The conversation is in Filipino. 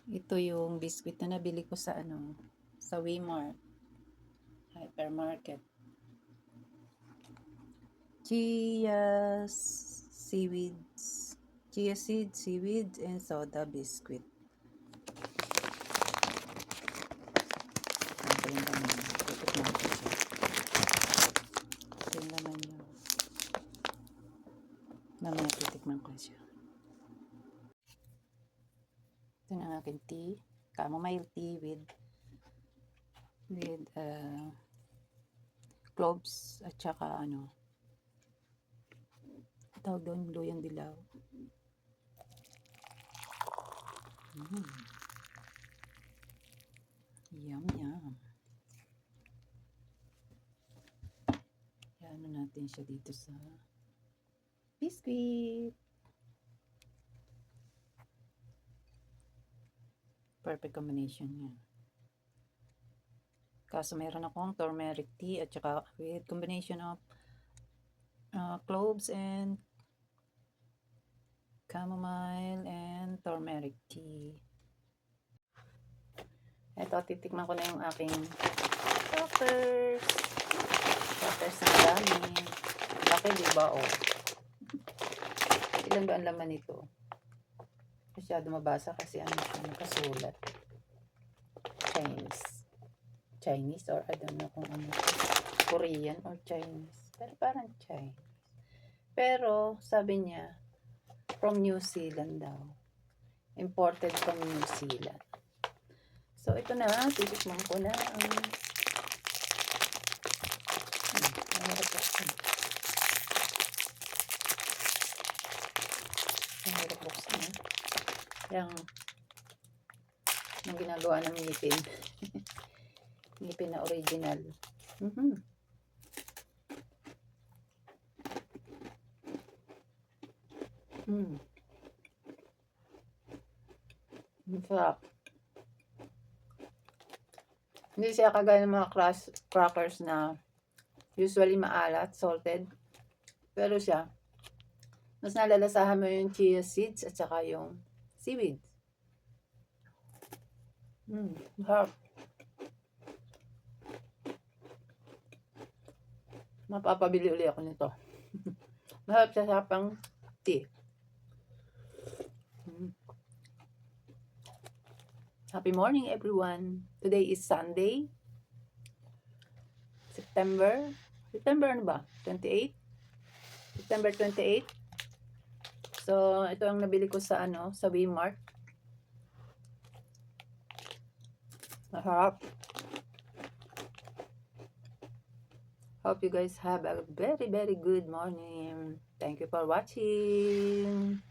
Ito yung biscuit na nabili ko sa sa Walmart hypermarket. Chia seaweeds, chia seed, seaweeds, and soda biscuit. Ito yung laman niya. Titikman ko siya. Ito yung laman niya. Mamaya titikman ko siya. Ito na aking tea. Chamomile tea with cloves at saka tawag doon, luyang dilaw. Yum, yum. Yan natin siya dito sa biscuit. Perfect combination niya. Kaso meron akong turmeric tea at saka with combination of cloves and chamomile and turmeric tea. Ito, titikman ko na yung aking crackers. Crackers na dami. Laki, diba? Oh. Ilan ba ang laman nito? Masyado mabasa kasi siya nakasulat. Chinese or I don't know kung ano. Korean or Chinese. Pero parang Chinese. Pero sabi niya, from New Zealand daw. Imported from New Zealand. So, ito na. Titikman ko na ang mahirap buksan. Yung ginagawa ng ngipin. Ngipin na original. Masarap. Hindi siya kagaya ng mga crackers na usually maalat, salted. Pero siya, mas nalalasahan mo yung chia seeds at saka yung seaweed. Masarap. Mapapabili uli ako nito. Masarap siya sa pang tea. Happy morning, everyone. Today is Sunday. September ano ba? 28? September 28. So, ito ang nabili ko sa sa Walmart. Masarap. Hope you guys have a very, very good morning. Thank you for watching.